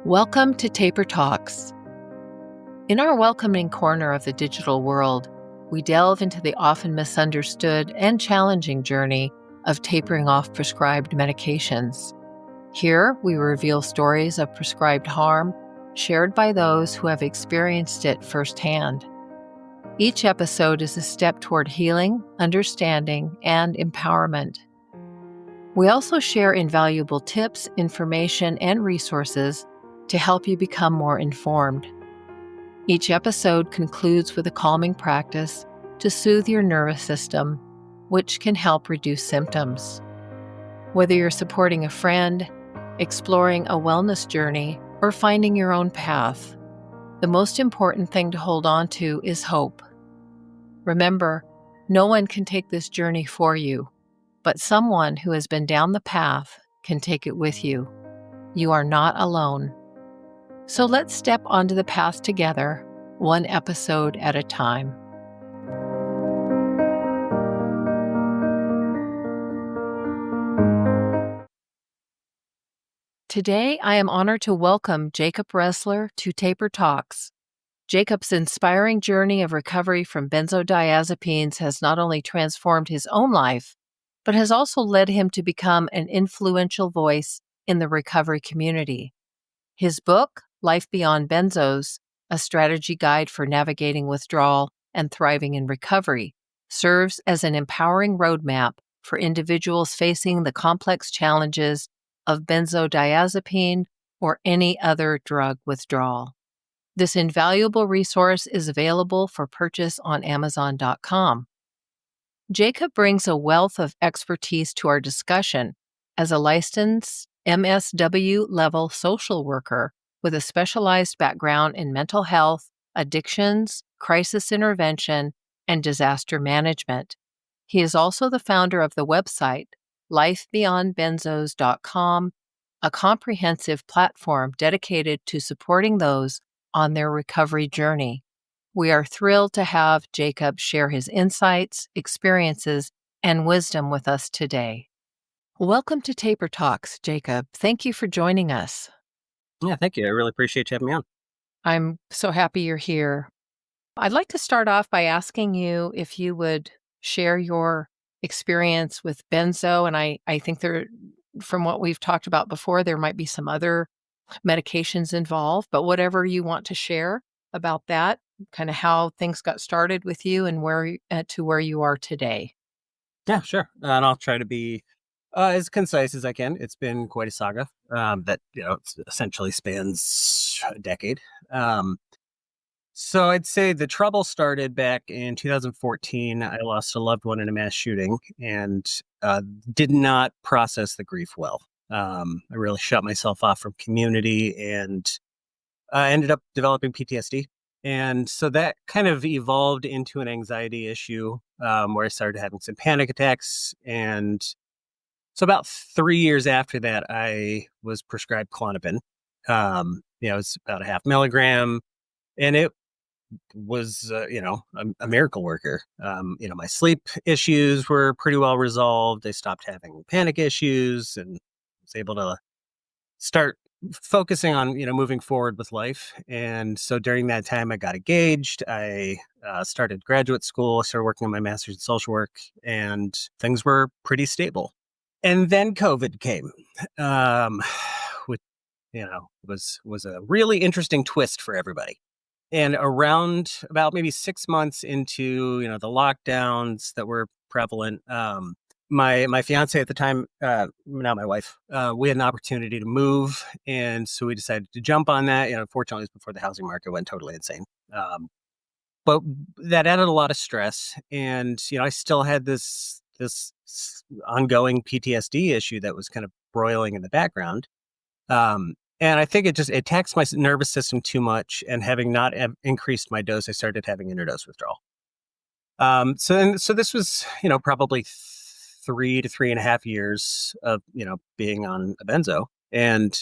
Welcome to Taper Talks. In our welcoming corner of the digital world, we delve into the often misunderstood and challenging journey of tapering off prescribed medications. Here, we reveal stories of prescribed harm shared by those who have experienced it firsthand. Each episode is a step toward healing, understanding, and empowerment. We also share invaluable tips, information, and resources to help you become more informed. Each episode concludes with a calming practice to soothe your nervous system, which can help reduce symptoms. Whether you're supporting a friend, exploring a wellness journey, or finding your own path, the most important thing to hold on to is hope. Remember, no one can take this journey for you, but someone who has been down the path can take it with you. You are not alone. So let's step onto the path together, one episode at a time. Today, I am honored to welcome Jacob Ressler to Taper Talks. Jacob's inspiring journey of recovery from benzodiazepines has not only transformed his own life, but has also led him to become an influential voice in the recovery community. His book, Life Beyond Benzos, a strategy guide for navigating withdrawal and thriving in recovery, serves as an empowering roadmap for individuals facing the complex challenges of benzodiazepine or any other drug withdrawal. This invaluable resource is available for purchase on Amazon.com. Jacob brings a wealth of expertise to our discussion as a licensed MSW-level social worker with a specialized background in mental health, addictions, crisis intervention, and disaster management. He is also the founder of the website lifebeyondbenzos.com, a comprehensive platform dedicated to supporting those on their recovery journey. We are thrilled to have Jacob share his insights, experiences, and wisdom with us today. Welcome to Taper Talks, Jacob. Thank you for joining us. Yeah, thank you. I really appreciate you having me on. I'm so happy you're here. I'd like to start off by asking you if you would share your experience with benzo. And I think from what we've talked about before, there might be some other medications involved, but whatever you want to share about that, kind of how things got started with you and where you are today. Yeah, sure. And I'll try to be as concise as I can. It's been quite a saga that essentially spans a decade. So I'd say the trouble started back in 2014. I lost a loved one in a mass shooting and did not process the grief well. I really shut myself off from community and ended up developing PTSD. And so that kind of evolved into an anxiety issue where I started having some panic attacks. And so about 3 years after that, I was prescribed Klonopin. It was about a 0.5 milligram. And it was, a miracle worker. My sleep issues were pretty well resolved. I stopped having panic issues and was able to start focusing on, moving forward with life. And so during that time, I got engaged. I started graduate school. I started working on my master's in social work, and things were pretty stable. And then COVID came, which, was a really interesting twist for everybody. And around about maybe 6 months into, the lockdowns that were prevalent, my fiance at the time, now my wife, we had an opportunity to move. And so we decided to jump on that. Fortunately, it was before the housing market went totally insane. But that added a lot of stress. And, I still had this ongoing PTSD issue that was kind of broiling in the background. And I think it taxed my nervous system too much. And having not increased my dose, I started having interdose withdrawal. So this was, probably 3 to 3.5 years of, being on a benzo. And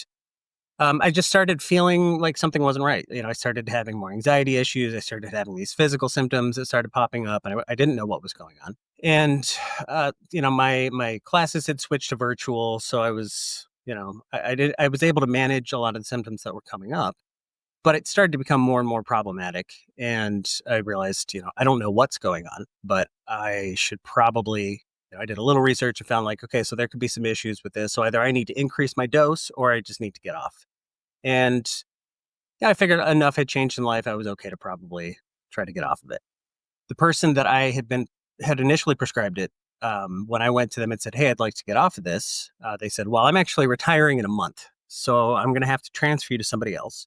I just started feeling like something wasn't right. I started having more anxiety issues. I started having these physical symptoms that started popping up, and I didn't know what was going on. And, my classes had switched to virtual. So I was I was able to manage a lot of the symptoms that were coming up, but it started to become more and more problematic. And I realized, I don't know what's going on, but I should probably, I did a little research and found like, okay, so there could be some issues with this. So either I need to increase my dose or I just need to get off. And yeah, I figured enough had changed in life. I was okay to probably try to get off of it. The person that I had initially prescribed it, when I went to them and said, "Hey, I'd like to get off of this," they said, "Well, I'm actually retiring in a month, so I'm going to have to transfer you to somebody else."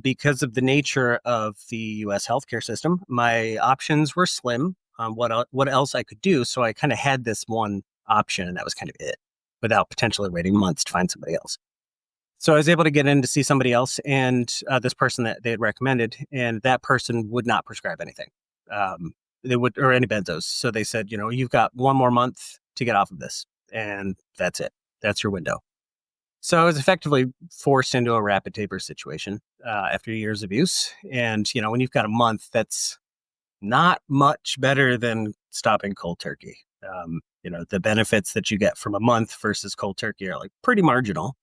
Because of the nature of the U.S. healthcare system, my options were slim on what else I could do. So I kind of had this one option, and that was kind of it, without potentially waiting months to find somebody else. So I was able to get in to see somebody else, and this person that they had recommended, and that person would not prescribe anything. They would, or any benzos. So they said, you've got one more month to get off of this, and that's it. That's your window. So I was effectively forced into a rapid taper situation after years of use. And, when you've got a month, that's not much better than stopping cold turkey. The benefits that you get from a month versus cold turkey are like pretty marginal.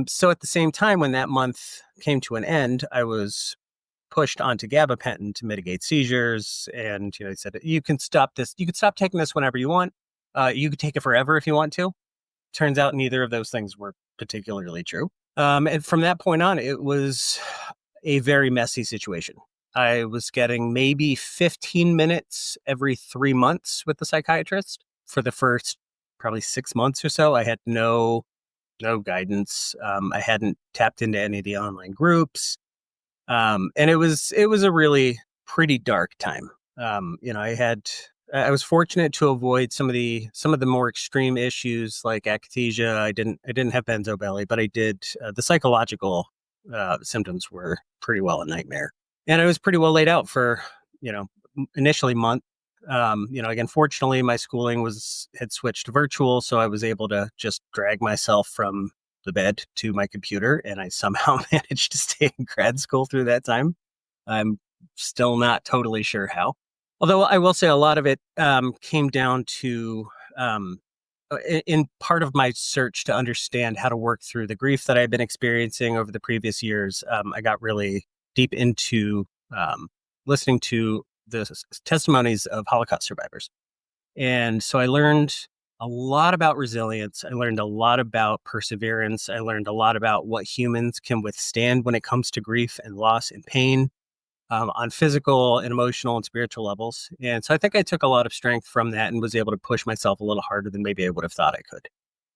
So at the same time, when that month came to an end, I was pushed onto gabapentin to mitigate seizures. And, they said, you can stop this. You can stop taking this whenever you want. You could take it forever if you want to. Turns out neither of those things were particularly true. And from that point on, it was a very messy situation. I was getting maybe 15 minutes every 3 months with the psychiatrist. For the first probably 6 months or so, I had no guidance. I hadn't tapped into any of the online groups. And it was a really pretty dark time. I was fortunate to avoid some of the more extreme issues like akathisia. I didn't have benzo belly, but I did. The psychological symptoms were pretty well a nightmare, and I was pretty well laid out for initially month. Again, fortunately, my schooling had switched to virtual, so I was able to just drag myself from the bed to my computer, and I somehow managed to stay in grad school through that time. I'm still not totally sure how. Although I will say a lot of it came down to, in part of my search to understand how to work through the grief that I've been experiencing over the previous years. I got really deep into listening to the testimonies of Holocaust survivors. And so I learned a lot about resilience. I learned a lot about perseverance. I learned a lot about what humans can withstand when it comes to grief and loss and pain. On physical and emotional and spiritual levels. And so I think I took a lot of strength from that and was able to push myself a little harder than maybe I would have thought I could.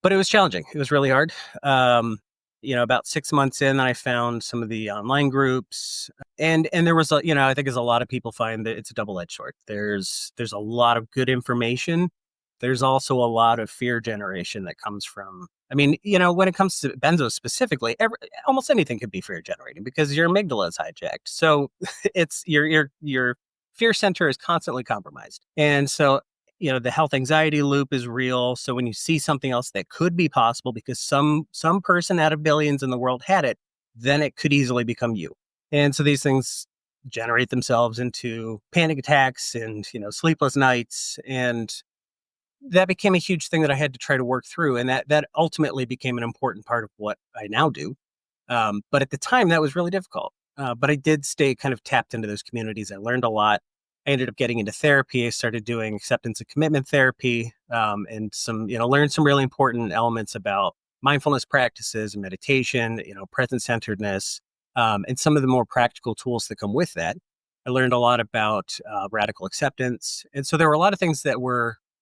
But it was challenging. It was really hard. About 6 months in, I found some of the online groups, and there was I think as a lot of people find that it's a double-edged sword. There's a lot of good information. There's also a lot of fear generation that comes from, when it comes to benzos specifically, almost anything could be fear generating because your amygdala is hijacked. So it's your fear center is constantly compromised. And so, the health anxiety loop is real. So when you see something else that could be possible because some person out of billions in the world had it, then it could easily become you. And so these things generate themselves into panic attacks and, sleepless nights. And that became a huge thing that I had to try to work through. And that ultimately became an important part of what I now do. But at the time, that was really difficult. But I did stay kind of tapped into those communities. I learned a lot. I ended up getting into therapy. I started doing acceptance and commitment therapy, and learned some really important elements about mindfulness practices and meditation, present-centeredness, and some of the more practical tools that come with that. I learned a lot about radical acceptance. And so there were a lot of things that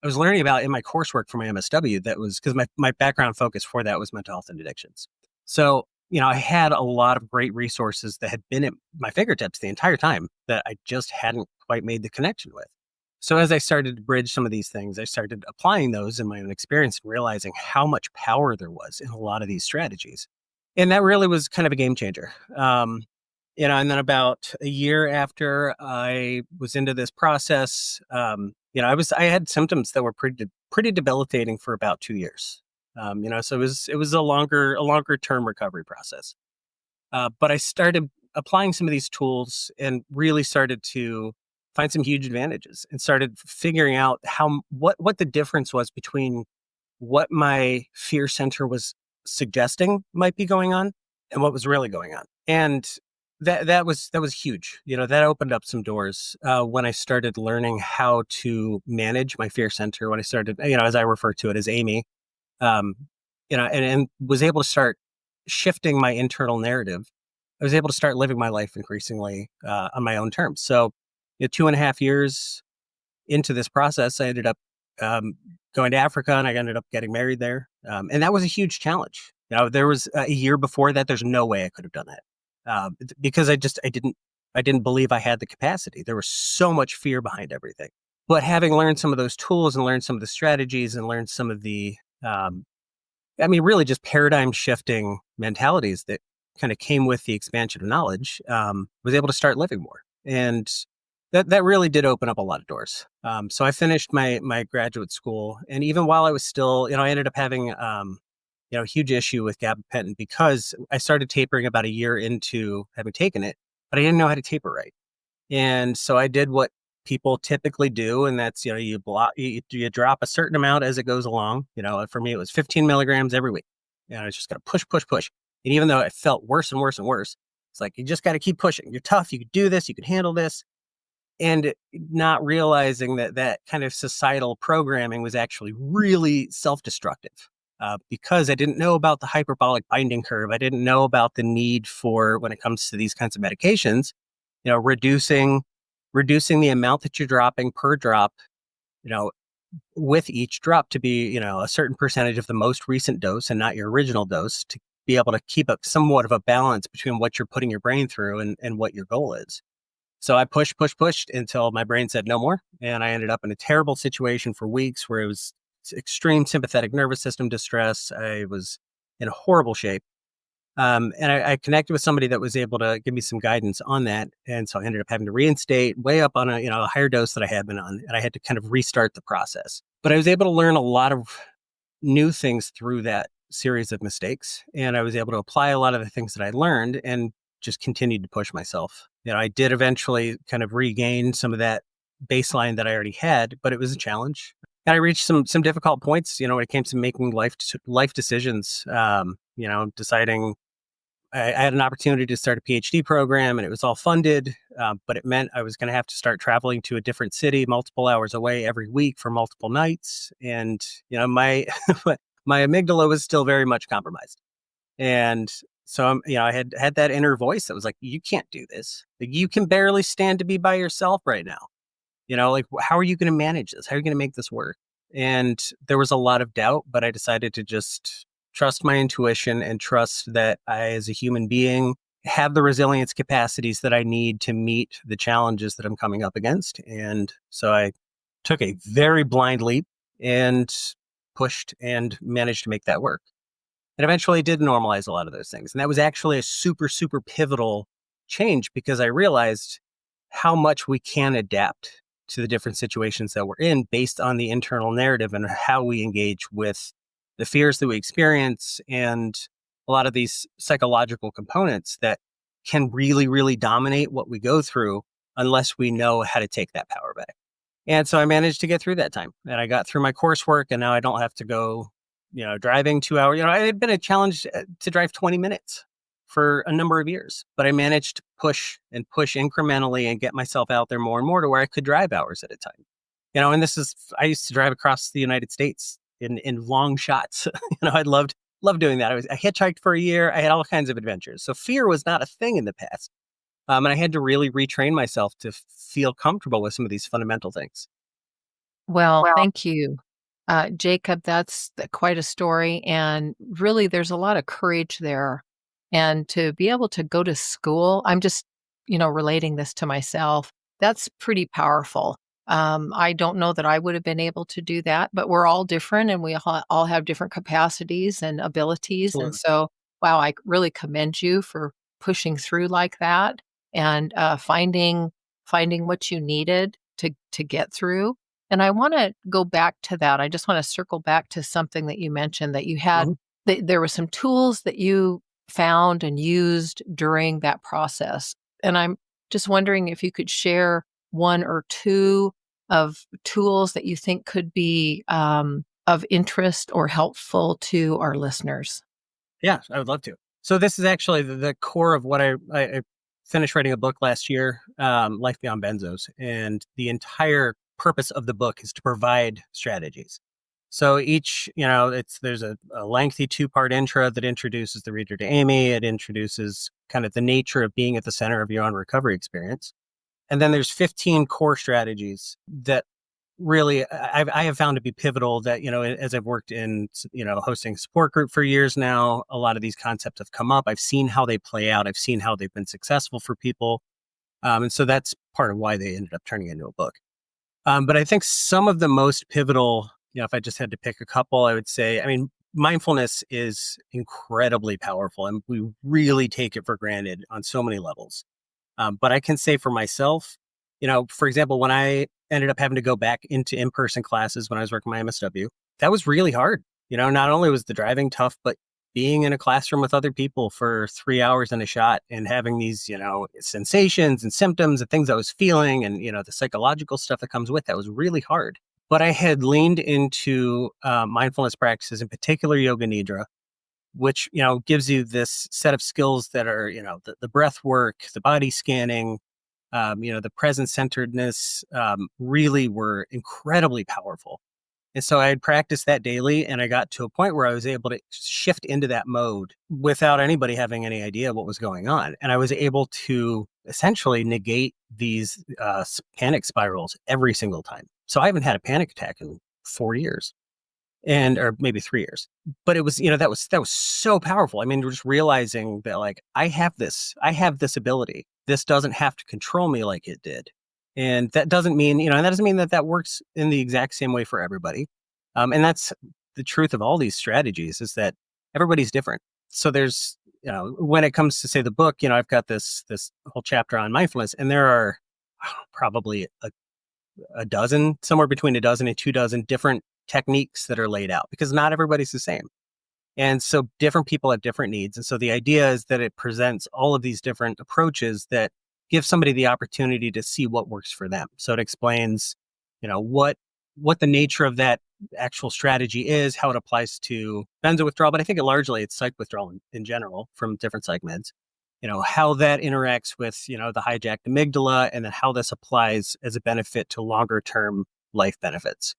I was learning about in my coursework for my MSW that was because my background focus for that was mental health and addictions. So, I had a lot of great resources that had been at my fingertips the entire time that I just hadn't quite made the connection with. So as I started to bridge some of these things, I started applying those in my own experience and realizing how much power there was in a lot of these strategies. And that really was kind of a game changer. And then about a year after I was into this process, I had symptoms that were pretty debilitating for about 2 years. So it was a longer term recovery process. But I started applying some of these tools and really started to find some huge advantages and started figuring out what the difference was between what my fear center was suggesting might be going on and what was really going on. And that was huge. That opened up some doors when I started learning how to manage my fear center. When I started, as I refer to it as Amy, um, and was able to start shifting my internal narrative. I was able to start living my life increasingly on my own terms. So, 2.5 years into this process, I ended up going to Africa, and I ended up getting married there. And that was a huge challenge. There was a year before that. There's no way I could have done that because I didn't believe I had the capacity. There was so much fear behind everything. But having learned some of those tools and learned some of the strategies and learned some of the, really just paradigm shifting mentalities that kind of came with the expansion of knowledge, was able to start living more. And that really did open up a lot of doors. So I finished my graduate school, and even while I was still, I ended up having a huge issue with gabapentin because I started tapering about a year into having taken it, but I didn't know how to taper right. And so I did what people typically do, and that's you drop a certain amount as it goes along. For me it was 15 milligrams every week. I was just gonna push, and even though it felt worse and worse and worse, it's like you just got to keep pushing. You're tough. You can do this. You can handle this. And not realizing that kind of societal programming was actually really self-destructive because I didn't know about the hyperbolic binding curve. I didn't know about the need for, when it comes to these kinds of medications, reducing the amount that you're dropping per drop, with each drop to be, a certain percentage of the most recent dose and not your original dose, to be able to keep up somewhat of a balance between what you're putting your brain through and what your goal is. So I pushed until my brain said no more. And I ended up in a terrible situation for weeks where it was extreme sympathetic nervous system distress. I was in horrible shape. And I connected with somebody that was able to give me some guidance on that. And so I ended up having to reinstate way up on a higher dose that I had been on. And I had to kind of restart the process. But I was able to learn a lot of new things through that series of mistakes. And I was able to apply a lot of the things that I learned and just continued to push myself. I did eventually kind of regain some of that baseline that I already had, but it was a challenge. And I reached some difficult points, when it came to making life decisions, deciding I had an opportunity to start a PhD program, and it was all funded, but it meant I was going to have to start traveling to a different city multiple hours away every week for multiple nights. And, my my amygdala was still very much compromised. And so, I had that inner voice that was like, you can't do this. Like, you can barely stand to be by yourself right now. How are you going to manage this? How are you going to make this work? And there was a lot of doubt, but I decided to just trust my intuition and trust that I, as a human being, have the resilience capacities that I need to meet the challenges that I'm coming up against. And so I took a very blind leap and pushed and managed to make that work. And eventually did normalize a lot of those things. And that was actually a super, super pivotal change because I realized how much we can adapt to the different situations that we're in based on the internal narrative and how we engage with the fears that we experience and a lot of these psychological components that can really, really dominate what we go through unless we know how to take that power back. And so I managed to get through that time, and I got through my coursework, and now I don't have to go driving 2 hours. It had been a challenge to drive 20 minutes for a number of years, but I managed to push incrementally and get myself out there more and more to where I could drive hours at a time. And I used to drive across the United States in long shots. I loved doing that. I hitchhiked for a year. I had all kinds of adventures. So fear was not a thing in the past. And I had to really retrain myself to feel comfortable with some of these fundamental things. Well, thank you. Jacob, that's quite a story. And really, there's a lot of courage there. And to be able to go to school, I'm just, relating this to myself, that's pretty powerful. I don't know that I would have been able to do that, but we're all different and we all have different capacities and abilities. Absolutely. And so, wow, I really commend you for pushing through like that and finding what you needed to get through. And I want to go back to that. I just want to circle back to something that you mentioned that you had, there were some tools that you found and used during that process. And I'm just wondering if you could share one or two of tools that you think could be of interest or helpful to our listeners. Yeah, I would love to. So this is actually the core of what I finished writing a book last year, Life Beyond Benzos. And the entire purpose of the book is to provide strategies. So each, there's a lengthy 2-part intro that introduces the reader to Amy. It introduces kind of the nature of being at the center of your own recovery experience. And then there's 15 core strategies that really I have found to be pivotal that, as I've worked in, hosting a support group for years now, a lot of these concepts have come up. I've seen how they play out. I've seen how they've been successful for people. And so that's part of why they ended up turning into a book. But I think some of the most pivotal, if I just had to pick a couple, I would say, mindfulness is incredibly powerful and we really take it for granted on so many levels. But I can say for myself, for example, when I ended up having to go back into in-person classes when I was working my MSW, that was really hard. Not only was the driving tough, but being in a classroom with other people for 3 hours in a shot and having these, sensations and symptoms and things I was feeling and, the psychological stuff that comes with that was really hard. But I had leaned into mindfulness practices, in particular yoga nidra, which, gives you this set of skills that are, the breath work, the body scanning, the present centeredness, really were incredibly powerful. And so I had practiced that daily and I got to a point where I was able to shift into that mode without anybody having any idea what was going on. And I was able to essentially negate these panic spirals every single time. So I haven't had a panic attack in 4 years. Or maybe 3 years, but it was, that was so powerful. Just realizing that like, I have this ability. This doesn't have to control me like it did. And that doesn't mean, that works in the exact same way for everybody. And that's the truth of all these strategies is that everybody's different. So there's, when it comes to say the book, I've got this whole chapter on mindfulness and there are probably a dozen, somewhere between a dozen and 2 dozen different techniques that are laid out because not everybody's the same. And so different people have different needs. And so the idea is that it presents all of these different approaches that give somebody the opportunity to see what works for them. So it explains, what the nature of that actual strategy is, how it applies to benzo withdrawal, but I think it's psych withdrawal in general from different psych meds, how that interacts with, the hijacked amygdala and then how this applies as a benefit to longer term life benefits.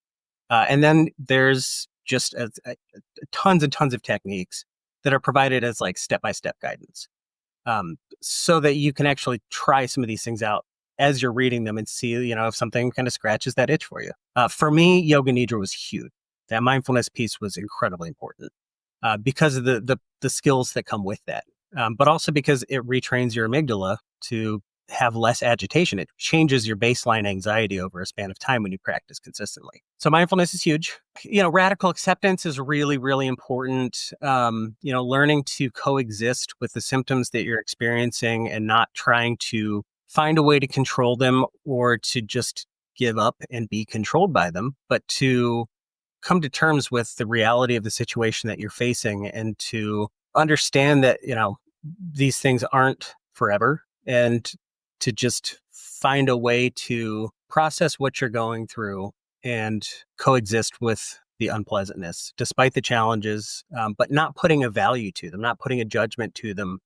And then there's just tons and tons of techniques that are provided as like step-by-step guidance, so that you can actually try some of these things out as you're reading them and see, if something kind of scratches that itch for you. For me, yoga nidra was huge. That mindfulness piece was incredibly important because of the skills that come with that, but also because it retrains your amygdala to have less agitation. It changes your baseline anxiety over a span of time when you practice consistently. So mindfulness is huge. Radical acceptance is really, really important. Learning to coexist with the symptoms that you're experiencing and not trying to find a way to control them or to just give up and be controlled by them, but to come to terms with the reality of the situation that you're facing and to understand that, these things aren't forever and to just find a way to process what you're going through and coexist with the unpleasantness, despite the challenges, but not putting a value to them, not putting a judgment to them,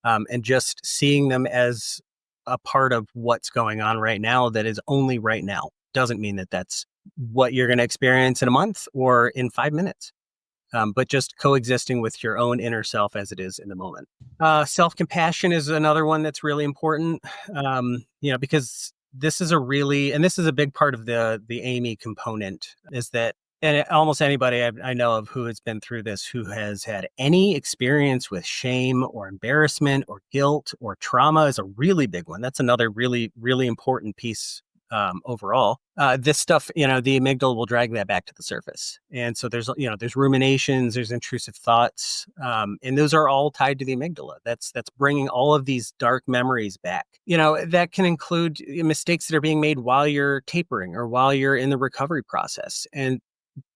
and just seeing them as a part of what's going on right now that is only right now. Doesn't mean that that's what you're going to experience in a month or in 5 minutes. But just coexisting with your own inner self as it is in the moment. Self-compassion is another one that's really important, because this is a big part of the Amy component is that, and almost anybody I know of who has been through this, who has had any experience with shame or embarrassment or guilt or trauma is a really big one. That's another really, really important piece. Overall, this stuff, the amygdala will drag that back to the surface. And so there's ruminations, there's intrusive thoughts, and those are all tied to the amygdala. That's bringing all of these dark memories back. That can include mistakes that are being made while you're tapering or while you're in the recovery process. And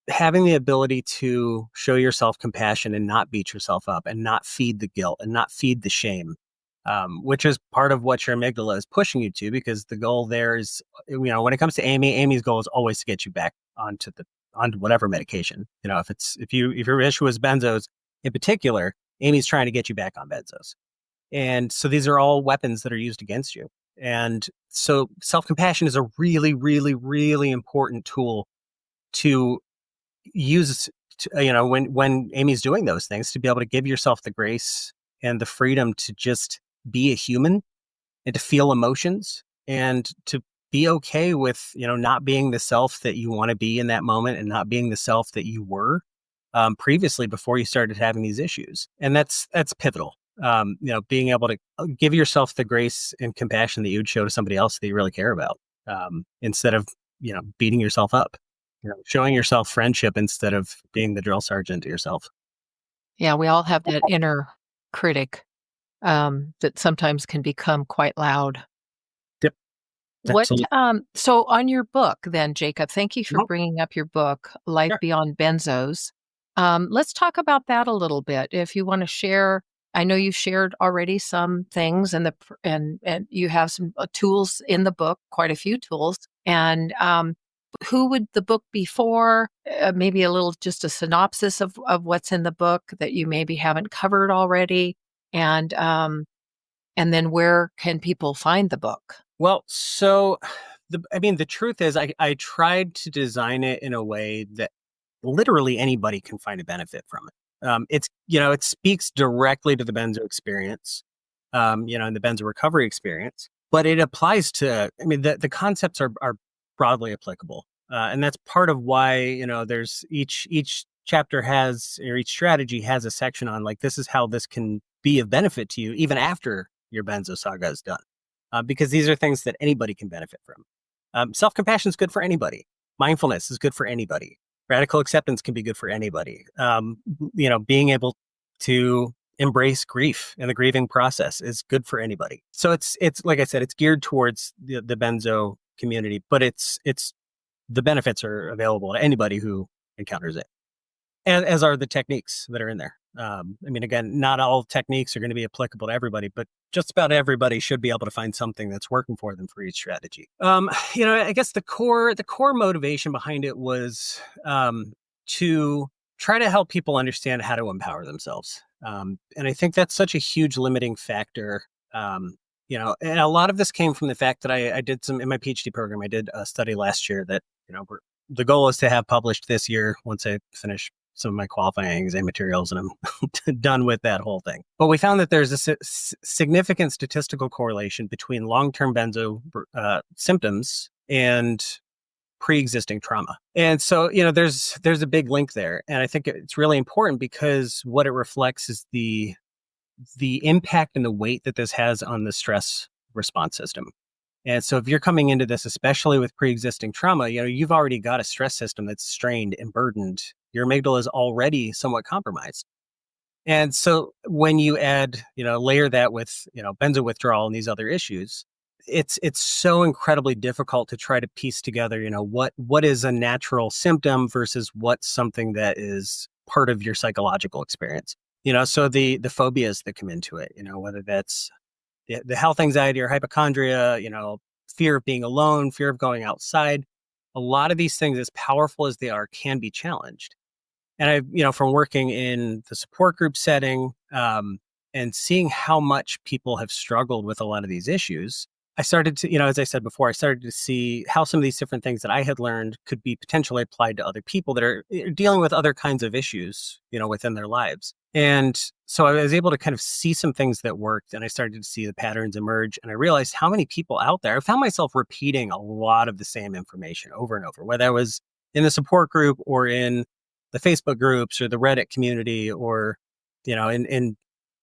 having the ability to show yourself compassion and not beat yourself up and not feed the guilt and not feed the shame. Which is part of what your amygdala is pushing you to, because the goal there is, when it comes to Amy's goal is always to get you back onto whatever medication. If your issue is benzos in particular, Amy's trying to get you back on benzos. And so these are all weapons that are used against you. And so self-compassion is a really, really, really important tool to use, when Amy's doing those things, to be able to give yourself the grace and the freedom to just be a human and to feel emotions and to be okay with, not being the self that you want to be in that moment and not being the self that you were previously before you started having these issues. And that's pivotal. Being able to give yourself the grace and compassion that you would show to somebody else that you really care about, instead of, beating yourself up, showing yourself friendship instead of being the drill sergeant to yourself. Yeah, we all have that inner critic that sometimes can become quite loud. Yep. What, Absolutely. so on your book then, Jacob, thank you for Nope. bringing up your book, Life Sure. Beyond Benzos. Let's talk about that a little bit. If you want to share, I know you shared already some things and you have some tools in the book, quite a few tools. And who would the book be for? Maybe a little, just a synopsis of what's in the book that you maybe haven't covered already. And then where can people find the book? Well, so the truth is I tried to design it in a way that literally anybody can find a benefit from it. It speaks directly to the benzo experience, and the Benzorecovery experience, but it applies to, the concepts are broadly applicable. And that's part of why, there's each chapter has, or each strategy has a section on, like, this is how this can be of benefit to you even after your benzo saga is done. Because these are things that anybody can benefit from. Self-compassion is good for anybody. Mindfulness is good for anybody. Radical acceptance can be good for anybody. Being able to embrace grief and the grieving process is good for anybody. So it's like I said, it's geared towards the benzo community, but it's the benefits are available to anybody who encounters it, as are the techniques that are in there. Again, not all techniques are going to be applicable to everybody, but just about everybody should be able to find something that's working for them for each strategy. I guess the core motivation behind it was to try to help people understand how to empower themselves. And I think that's such a huge limiting factor. And a lot of this came from the fact that I did in my PhD program, I did a study last year that, the goal is to have published this year once I finish some of my qualifying exam materials and I'm done with that whole thing. But we found that there's a significant statistical correlation between long-term benzo symptoms and pre-existing trauma. And so, there's a big link there. And I think it's really important because what it reflects is the impact and the weight that this has on the stress response system. And so if you're coming into this, especially with pre-existing trauma, you've already got a stress system that's strained and burdened. Your amygdala is already somewhat compromised. And so when you add, layer that with, benzo withdrawal and these other issues, it's so incredibly difficult to try to piece together, what is a natural symptom versus what's something that is part of your psychological experience. So the phobias that come into it, whether that's the health anxiety or hypochondria, fear of being alone, fear of going outside, a lot of these things, as powerful as they are, can be challenged. And from working in the support group setting, and seeing how much people have struggled with a lot of these issues, I started to, as I said before, I started to see how some of these different things that I had learned could be potentially applied to other people that are dealing with other kinds of issues, within their lives. And so I was able to kind of see some things that worked, and I started to see the patterns emerge, and I realized how many people out there, I found myself repeating a lot of the same information over and over, whether I was in the support group or in the Facebook groups or the Reddit community, or, in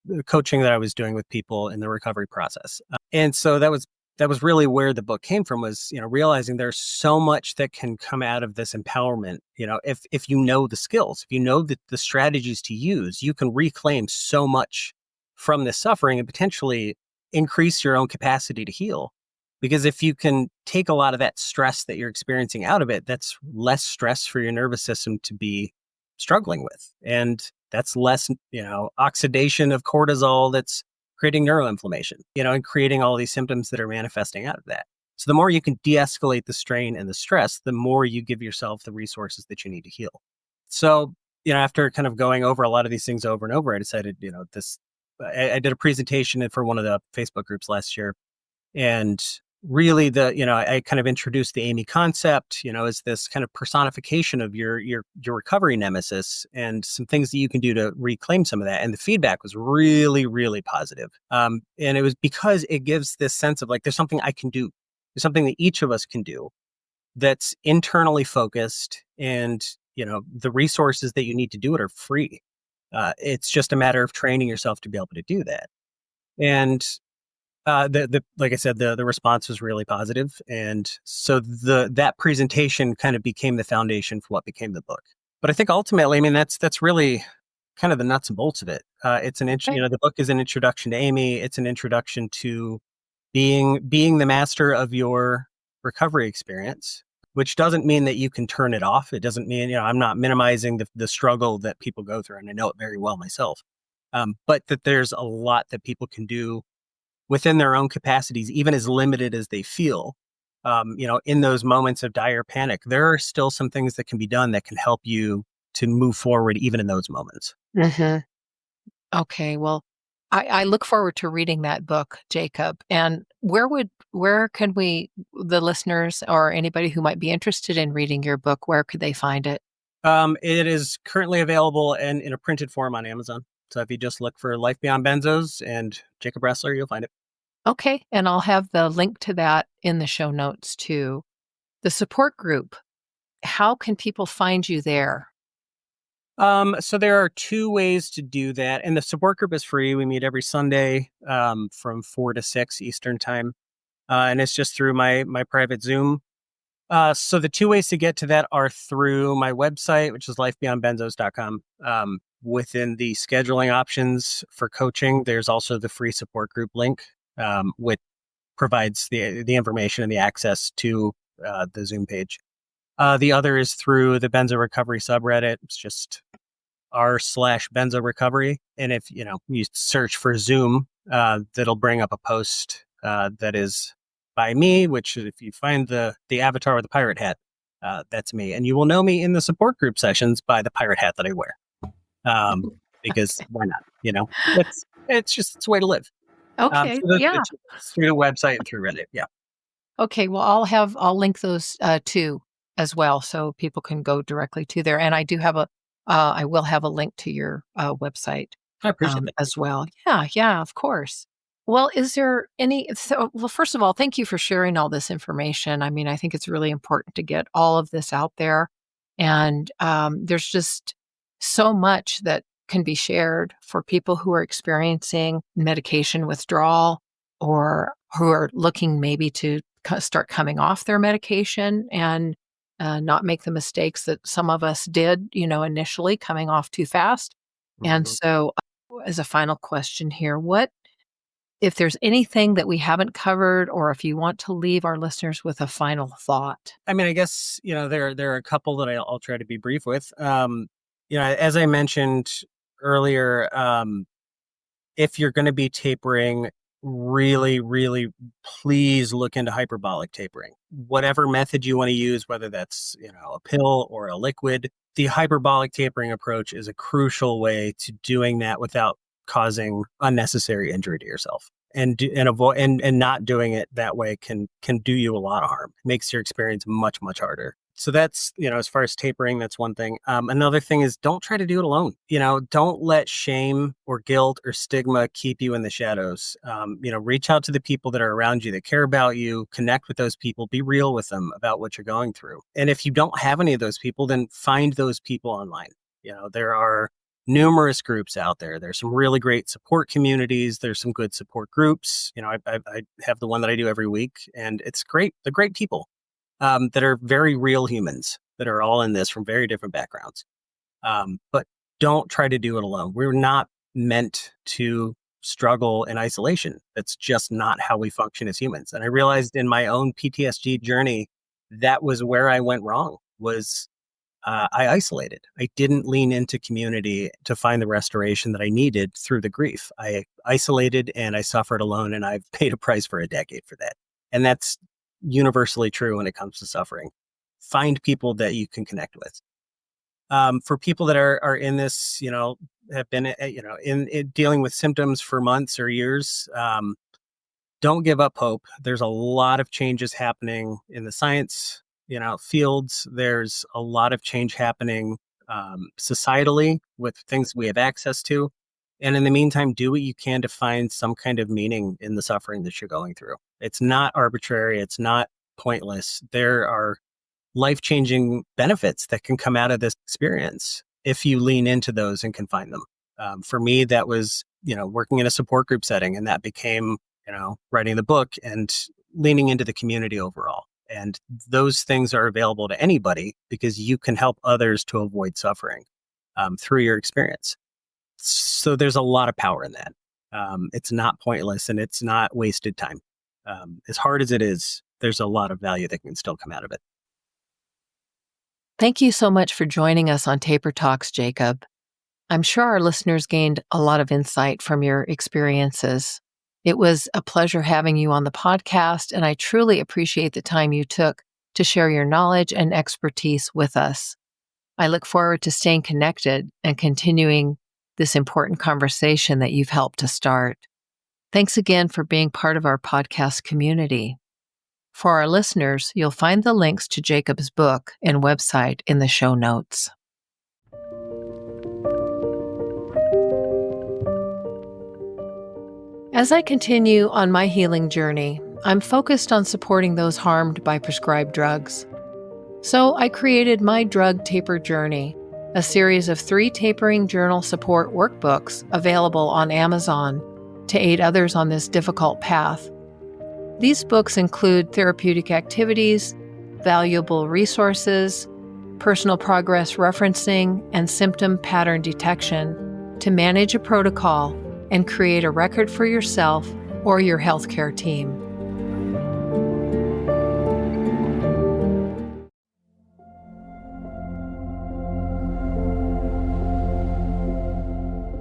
the coaching that I was doing with people in the recovery process. And so that was really where the book came from, was, realizing there's so much that can come out of this empowerment. If you know the skills, if you know the strategies to use, you can reclaim so much from this suffering and potentially increase your own capacity to heal. Because if you can take a lot of that stress that you're experiencing out of it, that's less stress for your nervous system to be struggling with. And that's less, oxidation of cortisol that's creating neuroinflammation, and creating all these symptoms that are manifesting out of that. So the more you can de-escalate the strain and the stress, the more you give yourself the resources that you need to heal. So after kind of going over a lot of these things over and over, I decided, I did a presentation for one of the Facebook groups last year. And really I kind of introduced the Amy concept, as this kind of personification of your recovery nemesis and some things that you can do to reclaim some of that. And the feedback was really, really positive. And it was because it gives this sense of like, there's something I can do. There's something that each of us can do that's internally focused, and, the resources that you need to do it are free. It's just a matter of training yourself to be able to do that. And like I said, the response was really positive, and so that presentation kind of became the foundation for what became the book. But I think ultimately, I mean, that's really kind of the nuts and bolts of it. It's the book is an introduction to Amy. It's an introduction to being the master of your recovery experience, which doesn't mean that you can turn it off. It doesn't mean, I'm not minimizing the struggle that people go through, and I know it very well myself. But that there's a lot that people can do within their own capacities, even as limited as they feel. In those moments of dire panic, there are still some things that can be done that can help you to move forward, even in those moments. Mm-hmm. Okay, well, I look forward to reading that book, Jacob. And where can the listeners or anybody who might be interested in reading your book, where could they find it? It is currently available in a printed form on Amazon. So if you just look for Life Beyond Benzos and Jacob Ressler, you'll find it. Okay, and I'll have the link to that in the show notes too. The support group, how can people find you there? So there are two ways to do that. And the support group is free. We meet every Sunday from 4 to 6 Eastern time. And it's just through my private Zoom. So the two ways to get to that are through my website, which is lifebeyondbenzos.com. Within the scheduling options for coaching, there's also the free support group link, which provides the information and the access to the Zoom page. The other is through the Benzorecovery subreddit. It's just r/Benzorecovery. And if you search for Zoom, that'll bring up a post that is by me, which if you find the avatar with the pirate hat, that's me. And you will know me in the support group sessions by the pirate hat that I wear. Because why not? It's a way to live. Okay, yeah. It's through the website and through Reddit. Yeah. Okay, well, I'll link those too as well, so people can go directly to there. And I will have a link to your website I appreciate that as well. Yeah, of course. Well, well, first of all, thank you for sharing all this information. I mean, I think it's really important to get all of this out there. And there's just so much that can be shared for people who are experiencing medication withdrawal or who are looking maybe to start coming off their medication and not make the mistakes that some of us did, initially coming off too fast. And so, as a final question here, if there's anything that we haven't covered, or if you want to leave our listeners with a final thought? I mean, I guess, there are a couple that I'll try to be brief with. As I mentioned earlier, if you're going to be tapering, really, really, please look into hyperbolic tapering. Whatever method you want to use, whether that's, a pill or a liquid, the hyperbolic tapering approach is a crucial way to doing that without causing unnecessary injury to yourself. And not doing it that way can do you a lot of harm. It makes your experience much, much harder. So that's, as far as tapering, that's one thing. Another thing is, don't try to do it alone. Don't let shame or guilt or stigma keep you in the shadows. Reach out to the people that are around you that care about you, connect with those people, be real with them about what you're going through. And if you don't have any of those people, then find those people online. There are numerous groups out there. There's some really great support communities. There's some good support groups. I have the one that I do every week, and it's great. They're great people. That are very real humans that are all in this from very different backgrounds. But don't try to do it alone. We're not meant to struggle in isolation. That's just not how we function as humans. And I realized in my own PTSD journey, that was where I went wrong, was I isolated. I didn't lean into community to find the restoration that I needed through the grief. I isolated and I suffered alone, and I've paid a price for a decade for that. And that's universally true when it comes to suffering. Find people that you can connect with. For people that are in this, have been, in dealing with symptoms for months or years, don't give up hope. There's a lot of changes happening in the science, fields. There's a lot of change happening societally with things we have access to. And in the meantime, do what you can to find some kind of meaning in the suffering that you're going through. It's not arbitrary. It's not pointless. There are life-changing benefits that can come out of this experience if you lean into those and can find them. For me, that was, working in a support group setting, and that became, writing the book and leaning into the community overall. And those things are available to anybody because you can help others to avoid suffering through your experience. So there's a lot of power in that. It's not pointless and it's not wasted time. As hard as it is, there's a lot of value that can still come out of it. Thank you so much for joining us on Taper Talks, Jacob. I'm sure our listeners gained a lot of insight from your experiences. It was a pleasure having you on the podcast, and I truly appreciate the time you took to share your knowledge and expertise with us. I look forward to staying connected and continuing this important conversation that you've helped to start. Thanks again for being part of our podcast community. For our listeners, you'll find the links to Jacob's book and website in the show notes. As I continue on my healing journey, I'm focused on supporting those harmed by prescribed drugs. So I created my Drug Taper Journey, a series of 3 tapering journal support workbooks available on Amazon to aid others on this difficult path. These books include therapeutic activities, valuable resources, personal progress referencing, and symptom pattern detection to manage a protocol and create a record for yourself or your healthcare team.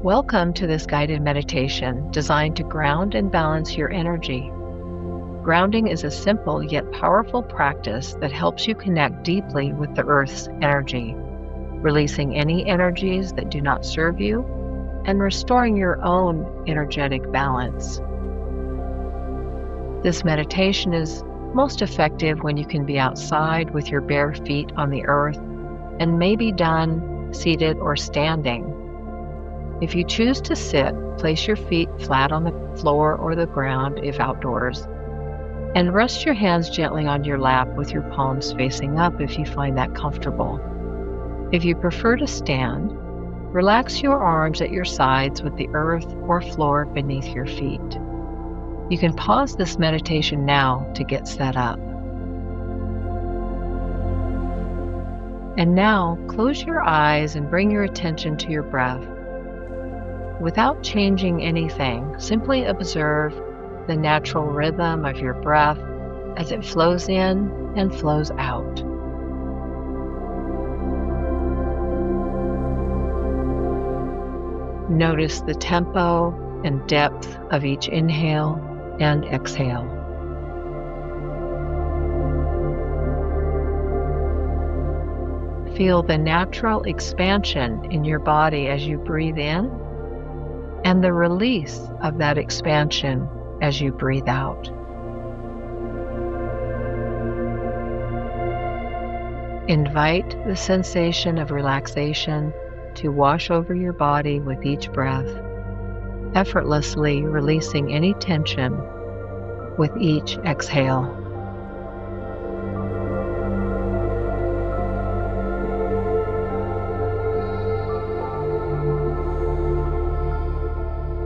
Welcome to this guided meditation designed to ground and balance your energy. Grounding is a simple yet powerful practice that helps you connect deeply with the Earth's energy, releasing any energies that do not serve you and restoring your own energetic balance. This meditation is most effective when you can be outside with your bare feet on the earth and may be done seated or standing. If you choose to sit, place your feet flat on the floor or the ground if outdoors, and rest your hands gently on your lap with your palms facing up if you find that comfortable. If you prefer to stand, relax your arms at your sides with the earth or floor beneath your feet. You can pause this meditation now to get set up. And now, close your eyes and bring your attention to your breath. Without changing anything, simply observe the natural rhythm of your breath as it flows in and flows out. Notice the tempo and depth of each inhale and exhale. Feel the natural expansion in your body as you breathe in, and the release of that expansion as you breathe out. Invite the sensation of relaxation to wash over your body with each breath, effortlessly releasing any tension with each exhale.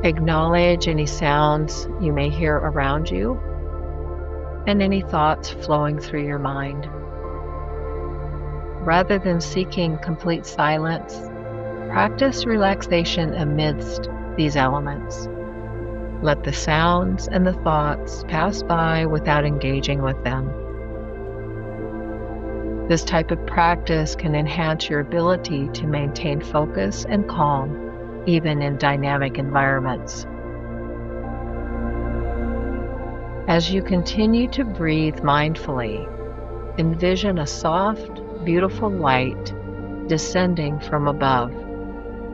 Acknowledge any sounds you may hear around you and any thoughts flowing through your mind. Rather than seeking complete silence, practice relaxation amidst these elements. Let the sounds and the thoughts pass by without engaging with them. This type of practice can enhance your ability to maintain focus and calm, even in dynamic environments. As you continue to breathe mindfully, envision a soft, beautiful light descending from above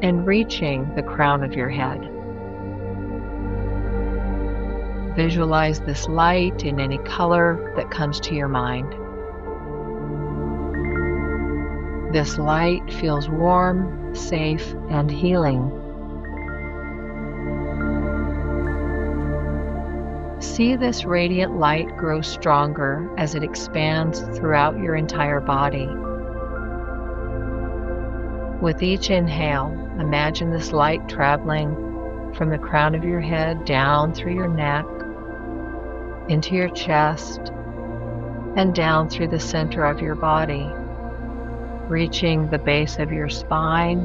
and reaching the crown of your head. Visualize this light in any color that comes to your mind. This light feels warm, safe, and healing. See this radiant light grow stronger as it expands throughout your entire body. With each inhale, imagine this light traveling from the crown of your head down through your neck, into your chest, and down through the center of your body, reaching the base of your spine,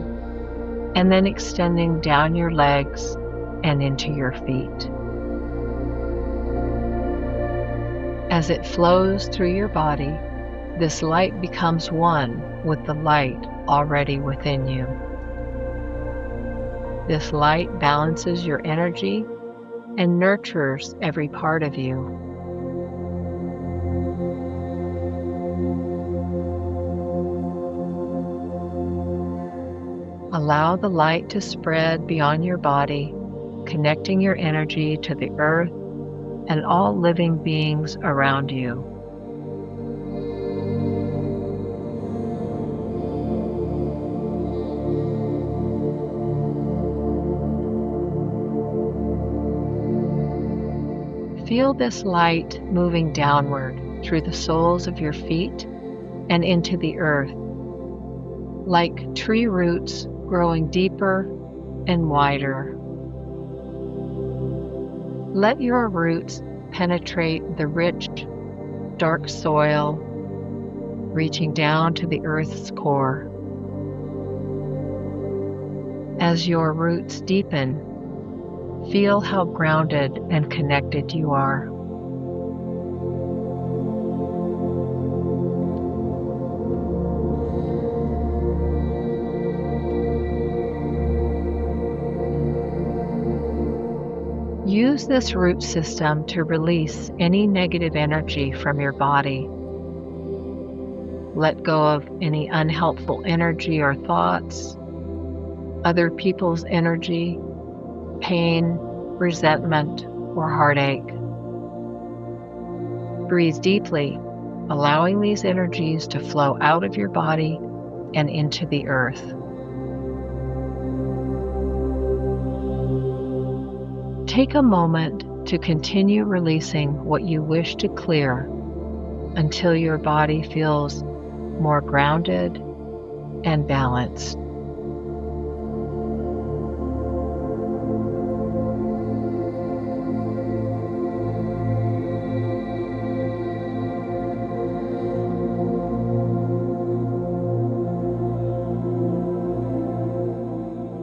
and then extending down your legs and into your feet. As it flows through your body, this light becomes one with the light already within you. This light balances your energy and nurtures every part of you. Allow the light to spread beyond your body, connecting your energy to the earth and all living beings around you. Feel this light moving downward through the soles of your feet and into the earth, like tree roots growing deeper and wider. Let your roots penetrate the rich, dark soil, reaching down to the earth's core. As your roots deepen, feel how grounded and connected you are. Use this root system to release any negative energy from your body. Let go of any unhelpful energy or thoughts, other people's energy, pain, resentment, or heartache. Breathe deeply, allowing these energies to flow out of your body and into the earth. Take a moment to continue releasing what you wish to clear until your body feels more grounded and balanced.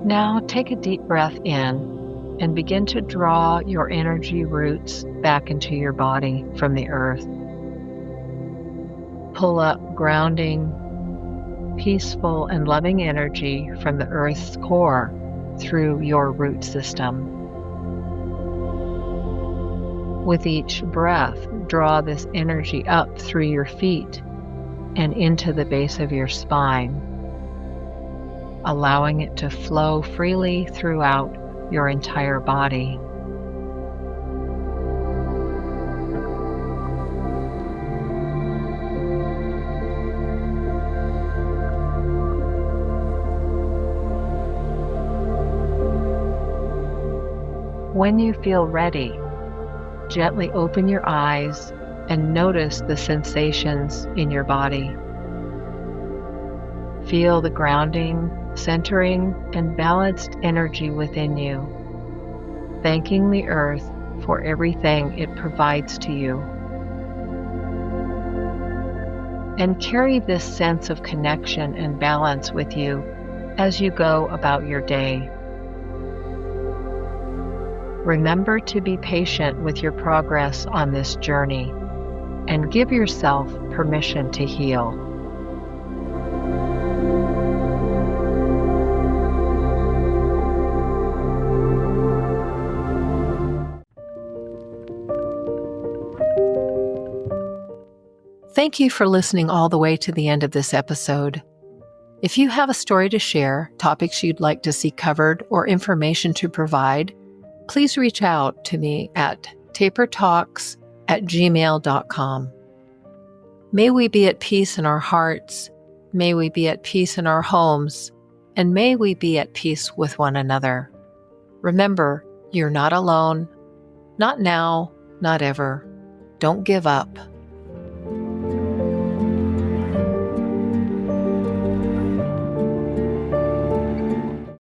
Now take a deep breath in and begin to draw your energy roots back into your body from the earth. Pull up grounding, peaceful, and loving energy from the earth's core through your root system. With each breath, draw this energy up through your feet and into the base of your spine, allowing it to flow freely throughout your entire body. When you feel ready, gently open your eyes and notice the sensations in your body. Feel the grounding, centering, and balanced energy within you, thanking the earth for everything it provides to you. And carry this sense of connection and balance with you as you go about your day. Remember to be patient with your progress on this journey and give yourself permission to heal. Thank you for listening all the way to the end of this episode. If you have a story to share, topics you'd like to see covered, or information to provide, please reach out to me at tapertalks@gmail.com. May we be at peace in our hearts, may we be at peace in our homes, and may we be at peace with one another. Remember, you're not alone, not now, not ever. Don't give up.